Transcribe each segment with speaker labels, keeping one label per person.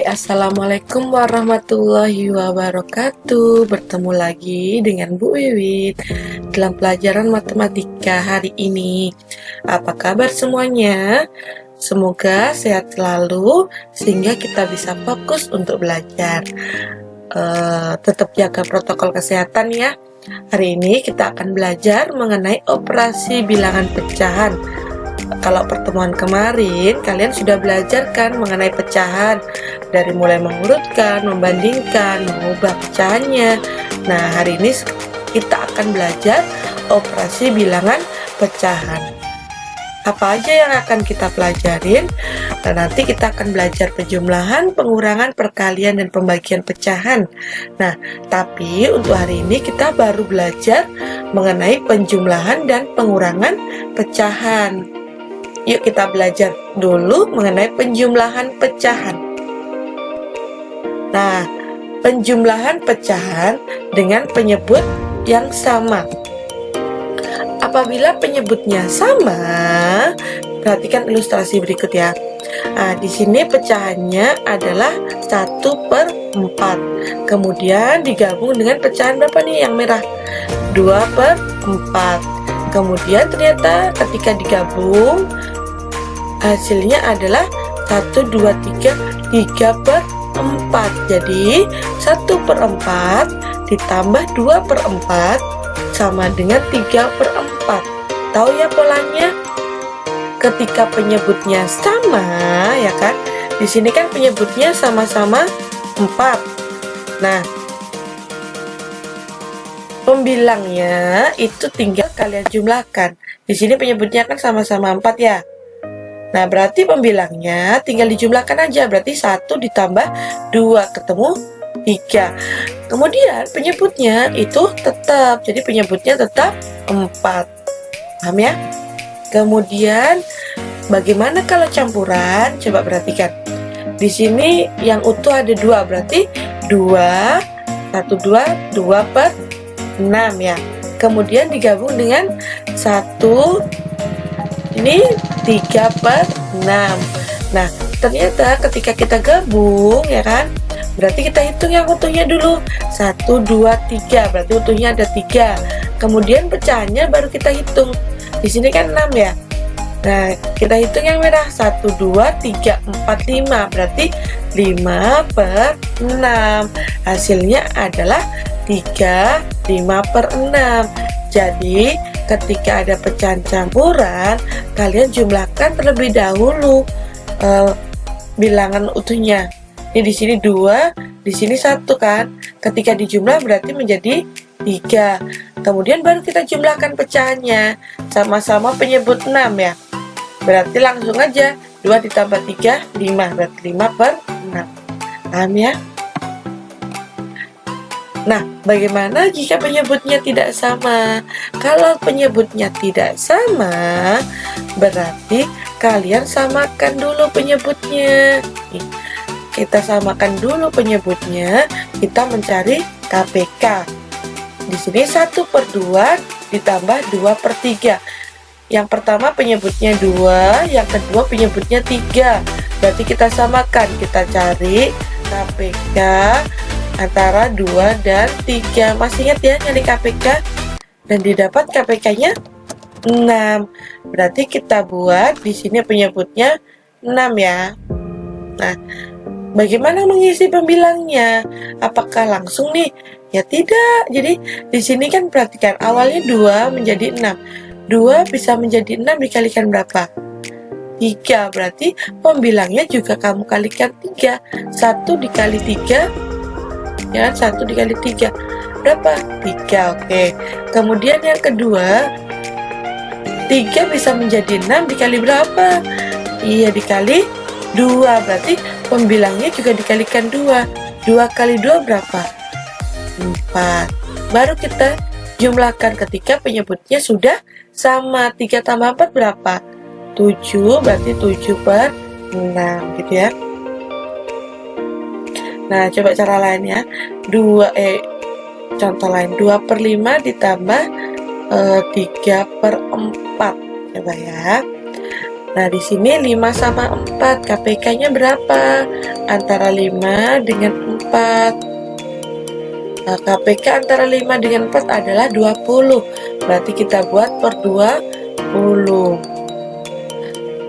Speaker 1: Assalamualaikum warahmatullahi wabarakatuh. Bertemu lagi dengan Bu Wiwit dalam pelajaran matematika hari ini. Apa kabar semuanya? Semoga sehat selalu sehingga kita bisa fokus untuk belajar. Tetap jaga protokol kesehatan ya. Hari ini kita akan belajar mengenai operasi bilangan pecahan. Kalau pertemuan kemarin kalian sudah belajar kan mengenai pecahan, dari mulai mengurutkan, membandingkan, mengubah pecahannya. Nah, hari ini kita akan belajar operasi bilangan pecahan. Apa aja yang akan kita pelajarin? Nah, nanti kita akan belajar penjumlahan, pengurangan, perkalian, dan pembagian pecahan. Nah, tapi untuk hari ini kita baru belajar mengenai penjumlahan dan pengurangan pecahan. Yuk kita belajar dulu mengenai penjumlahan pecahan. Nah, penjumlahan pecahan dengan penyebut yang sama. Apabila penyebutnya sama, perhatikan ilustrasi berikut ya. Nah, di sini pecahannya adalah 1/4. Kemudian digabung dengan pecahan berapa nih yang merah? 2/4. Kemudian ternyata ketika digabung hasilnya adalah 1, 2, 3, 3/4. Jadi 1/4 ditambah 2/4 sama dengan 3/4. Tahu ya polanya? Ketika penyebutnya sama, ya kan? Di sini kan penyebutnya sama-sama 4. Nah, pembilangnya itu tinggal kalian jumlahkan. Di sini penyebutnya kan sama-sama 4 ya. Nah, berarti pembilangnya tinggal dijumlahkan aja. Berarti 1 ditambah 2 ketemu 3. Kemudian penyebutnya itu tetap. Jadi penyebutnya tetap 4. Paham ya? Kemudian bagaimana kalau campuran? Coba perhatikan. Di sini yang utuh ada 2. Berarti 2 1 2/6 ya. Kemudian digabung dengan 1, ini 3/6. Nah, ternyata ketika kita gabung ya kan, berarti kita hitung yang utuhnya dulu. 1, 2, 3. Berarti utuhnya ada 3. Kemudian pecahannya baru kita hitung. Di sini kan 6 ya. Nah, kita hitung yang merah. 1, 2, 3, 4, 5. Berarti 5/6. Hasilnya adalah 3, 5/6. Jadi ketika ada pecahan campuran, kalian jumlahkan terlebih dahulu bilangan utuhnya. Ini di sini 2, di sini 1 kan. Ketika dijumlah berarti menjadi 3. Kemudian baru kita jumlahkan pecahannya. Sama-sama penyebut 6 ya. Berarti langsung aja 2 ditambah 3, 5. Berarti 5/6. Paham ya? Nah, bagaimana jika penyebutnya tidak sama? Kalau penyebutnya tidak sama, berarti kalian samakan dulu penyebutnya. Kita samakan dulu penyebutnya, kita mencari KPK. Di sini 1/2 ditambah 2/3. Yang pertama penyebutnya 2, yang kedua penyebutnya 3. Berarti kita samakan, kita cari KPK antara 2 dan 3. Masih ingat ya nyari KPK? Dan didapat KPK-nya 6. Berarti kita buat di sini penyebutnya 6 ya. Nah, bagaimana mengisi pembilangnya? Apakah langsung nih? Ya tidak. Jadi di sini kan perhatikan awalnya 2 menjadi 6. 2 bisa menjadi 6 dikalikan berapa? 3. Berarti pembilangnya juga kamu kalikan 3. 1 dikali 3 ya, 1 dikali 3 berapa? 3. Oke. Kemudian yang kedua, 3 bisa menjadi 6 dikali berapa? Iya, dikali 2. Berarti pembilangnya juga dikalikan 2. 2 kali 2 berapa? 4. Baru kita jumlahkan ketika penyebutnya sudah sama. 3 tambah 4 berapa? 7. Berarti 7/6 gitu ya. Nah, coba cara lain ya. Contoh lain 2/5 ditambah 3/4. Coba ya. Nah, di sini 5 sama 4, KPK-nya berapa? Antara 5 dengan 4. Nah, KPK antara 5 dengan 4 adalah 20. Berarti kita buat per 20.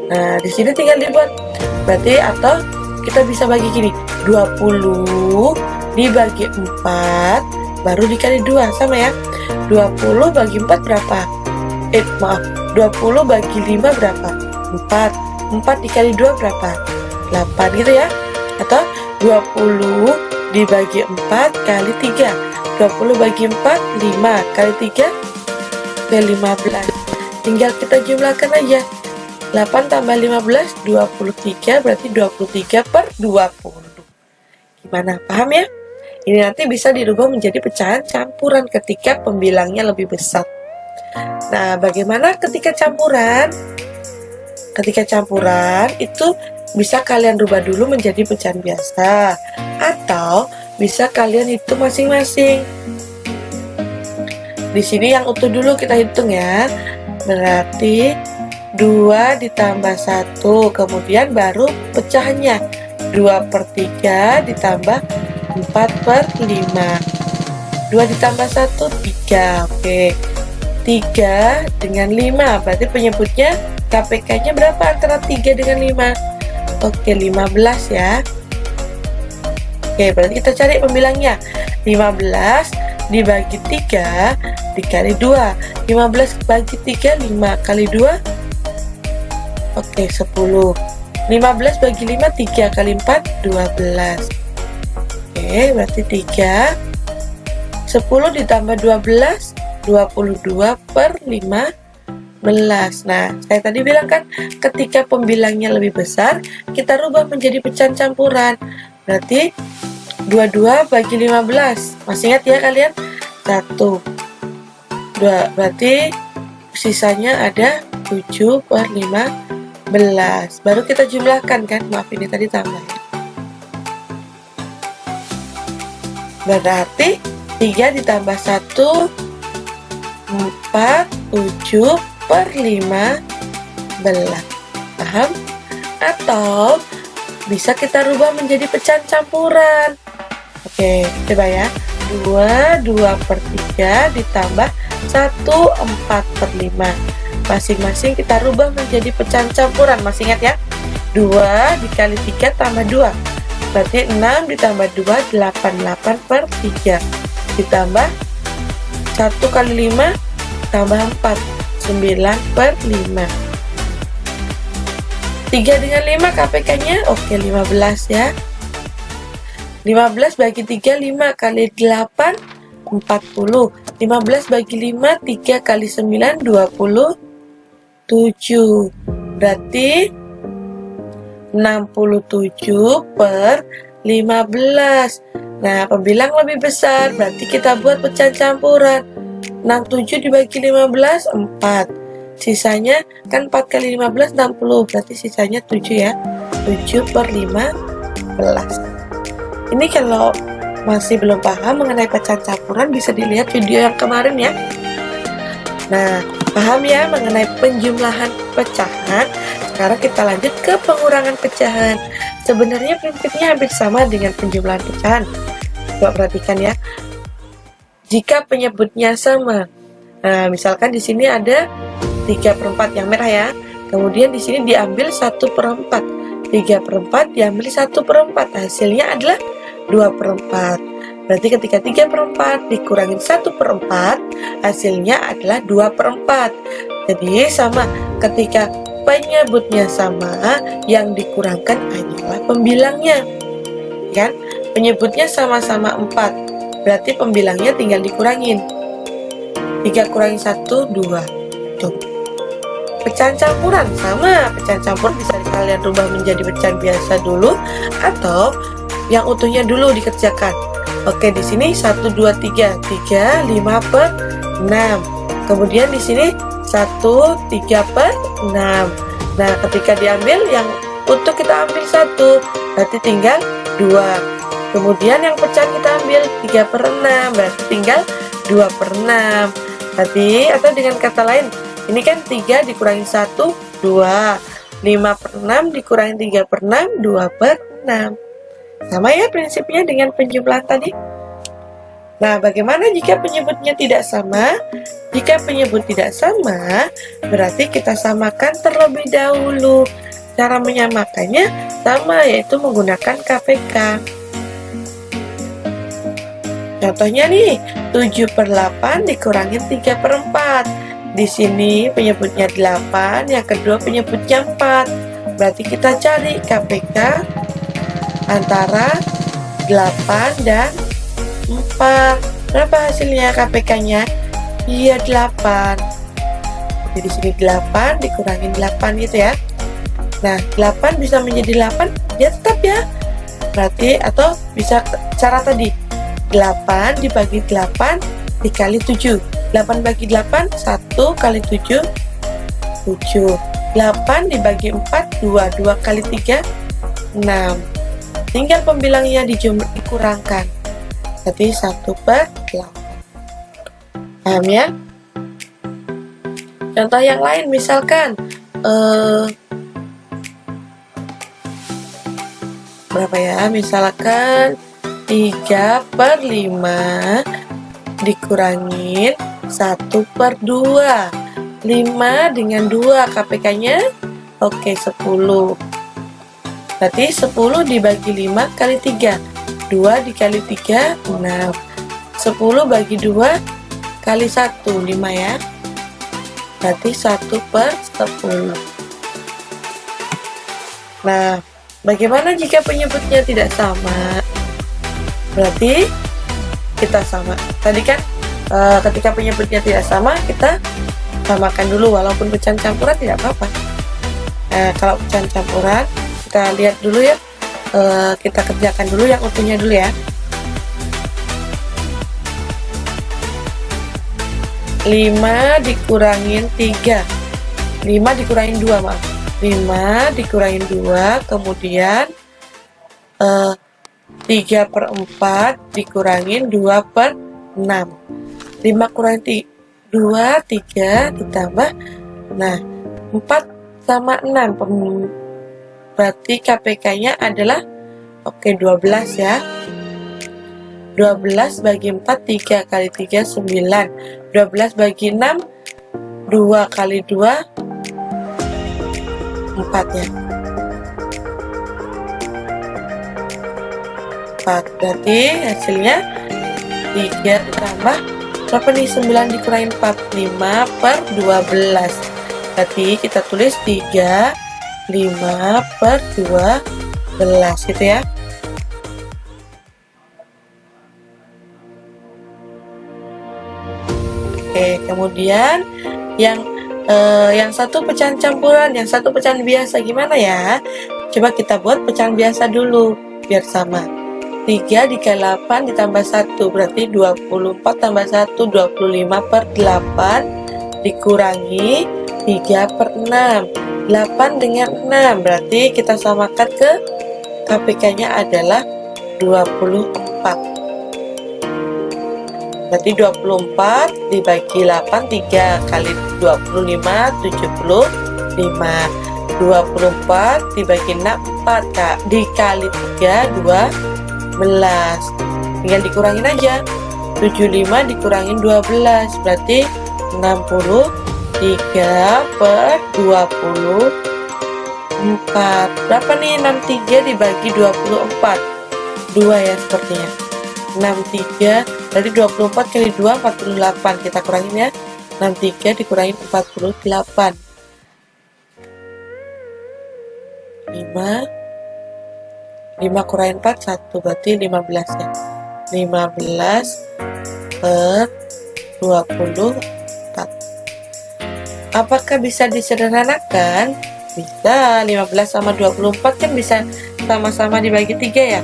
Speaker 1: Nah, di sini tinggal dibuat. Berarti atau kita bisa bagi gini, 20 dibagi 4 baru dikali 2, sama ya. 20 bagi 4 berapa? Maaf, 20 bagi 5 berapa? 4. 4 dikali 2 berapa? 8 gitu ya. Atau 20 dibagi 4 kali 3. 20 bagi 4, 5 kali 3 ke 15. Tinggal kita jumlahkan aja. 8 tambah 15, 23, berarti 23 per 20. Gimana, paham ya? Ini nanti bisa dirubah menjadi pecahan campuran ketika pembilangnya lebih besar. Nah, bagaimana ketika campuran? Ketika campuran itu bisa kalian rubah dulu menjadi pecahan biasa, atau bisa kalian hitung masing-masing. Di sini yang utuh dulu kita hitung ya. Berarti 2 ditambah 1, kemudian baru pecahannya 2 per 3 ditambah 4 per 5. 2 ditambah 1, 3. Oke, 3 dengan 5, berarti penyebutnya KPK-nya berapa antara 3 dengan 5? Oke, 15 ya. Oke, berarti kita cari pembilangnya. 15 dibagi 3 dikali 2. 15 bagi 3, 5 kali 2. Oke, 10. 15 bagi 5, 3 kali 4, 12. Oke, berarti 3. 10 ditambah 12, 22 per 15. Nah, saya tadi bilang kan, ketika pembilangnya lebih besar, kita rubah menjadi pecahan campuran. Berarti 22 bagi 15. Masih ingat ya kalian? 1. 2. Berarti sisanya ada 7 per 15. Baru kita jumlahkan kan? Maaf, ini tadi tambah. Berarti 3 ditambah 1, 4, 7 per 15. Paham? Atau bisa kita rubah menjadi pecahan campuran. Oke, coba ya. 2 per 3 ditambah 1, 4 per 5. Masing-masing kita rubah menjadi pecahan campuran. Masih ingat ya? 2 dikali 3 tambah 2. Berarti 6 ditambah 2, 8 per 3. Ditambah 1 kali 5 tambah 4, 9 per 5. 3 dengan 5 KPK-nya, oke 15 ya. 15 bagi 3, 5 kali 8, 40. 15 bagi 5, 3 kali 9, 27. Berarti 67 per 15. Nah, pembilang lebih besar, berarti kita buat pecahan campuran. 67 dibagi 15, 4. Sisanya kan 4 kali 15, 60. Berarti sisanya 7 ya. 7 per 15. Ini kalau masih belum paham mengenai pecahan campuran, bisa dilihat video yang kemarin ya. Nah, paham ya mengenai penjumlahan pecahan. Sekarang kita lanjut ke pengurangan pecahan. Sebenarnya prinsipnya hampir sama dengan penjumlahan pecahan. Coba perhatikan ya. Jika penyebutnya sama. Nah, misalkan di sini ada 3/4 yang merah ya. Kemudian di sini diambil 1/4. 3/4 diambil 1/4. Hasilnya adalah 2/4. Berarti ketika 3/4 dikurangin 1/4, hasilnya adalah 2/4. Jadi sama, ketika penyebutnya sama, yang dikurangkan hanyalah pembilangnya. Kan? Penyebutnya sama-sama 4. Berarti pembilangnya tinggal dikurangin. 3 kurangi 1, 2. Tuh. Pecahan campuran sama. Pecahan campuran bisa kalian rubah menjadi pecahan biasa dulu, atau yang utuhnya dulu dikerjakan. Oke, di sini 1, 2, 3. 3, 5 per 6. Kemudian di sini 1, 3 per 6. Nah, ketika diambil yang utuh kita ambil 1. Berarti tinggal 2. Kemudian yang pecahan kita ambil 3/6. Berarti tinggal 2/6. Berarti, atau dengan kata lain, ini kan 3 dikurangi 1, 2. 5/6 dikurangi 3/6, 2/6. Sama ya prinsipnya dengan penjumlahan tadi. Nah, bagaimana jika penyebutnya tidak sama? Jika penyebut tidak sama, berarti kita samakan terlebih dahulu. Cara menyamakannya sama, yaitu menggunakan KPK. Contohnya nih, 7/8 dikurangin 3/4. Di sini penyebutnya 8, yang kedua penyebutnya 4. Berarti kita cari KPK antara 8 dan 4. Berapa hasilnya KPK-nya? Iya, 8. Jadi di sini 8 dikurangin 8 gitu ya. Nah, 8 bisa menjadi 8, ya tetap ya. Berarti atau bisa cara tadi. 8 dibagi 8 dikali 7. 8 bagi 8, 1 kali 7, 7. 8 dibagi 4, 2. 2 kali 3, 6. Tinggal pembilangnya dikurangkan. Jadi 1/8. Paham ya? Contoh yang lain misalkan berapa ya? Misalkan 3/5 dikurangin 1/2. 5 dengan 2 KPK-nya oke 10. Berarti 10 dibagi 5 kali 3. 2 dikali 3, 6. 10 bagi 2 kali 1, 5 ya. Berarti 1/10. Nah, bagaimana jika penyebutnya tidak sama? Berarti kita sama. Tadi kan ketika penyebutnya tidak sama, kita samakan dulu walaupun pecahan campuran tidak apa-apa. Nah, kalau pecahan campuran, kita lihat dulu ya. Kita kerjakan dulu yang utuhnya dulu ya. 5 dikurangin 3. 5 dikurangin 2, maaf. 5 dikurangin 2, kemudian 3/4 dikurangin 2/6. 5 kurangin 2, 3 ditambah. Nah, 4 sama 6. Berarti KPK-nya adalah 12 ya. 12 bagi 4, 3 kali 3, 9. 12 bagi 6, 2 kali 2, 4 ya. 4. Berarti hasilnya 3 ditambah berapa nih? 9 dikurangin 4, 5/12. Berarti kita tulis 3, 5/12 gitu ya. Oke, kemudian yang satu pecahan campuran, yang satu pecahan biasa gimana ya? Coba kita buat pecahan biasa dulu biar sama. 3 dikali 8 ditambah 1 berarti 24 tambah 1, 25/8 dikurangi 3/6. 8 dengan 6 berarti kita samakan ke KPK-nya adalah 24. Berarti 24 dibagi 8, 3 kali 25, 75. 24 dibagi 6, 4 Kak. Dikali 3, 12. Tinggal dikurangin aja. 75 dikurangin 12 berarti 63/24. Berapa nih 63 dibagi 24? 2 ya sepertinya. 63 berarti 24 kali 2, 48. Kita kurangin ya. 63 dikurangin 48. 5 kurangin 4, 1 berarti 15 ya. 15/24. Apakah bisa disederhanakan? Bisa. 15 sama 24 kan bisa sama-sama dibagi 3 ya.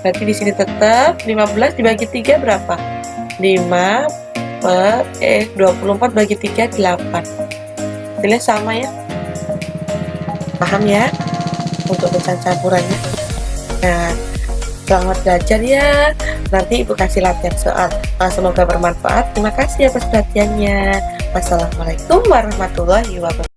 Speaker 1: Berarti di sini tetap 15 dibagi 3 berapa? 24 bagi 3, 8. Hasilnya sama ya. Paham ya? Untuk pecahan campurannya. Nah, selamat belajar ya. Nanti Ibu kasih latihan soal. Semoga bermanfaat. Terima kasih atas perhatiannya. Wassalamualaikum warahmatullahi wabarakatuh.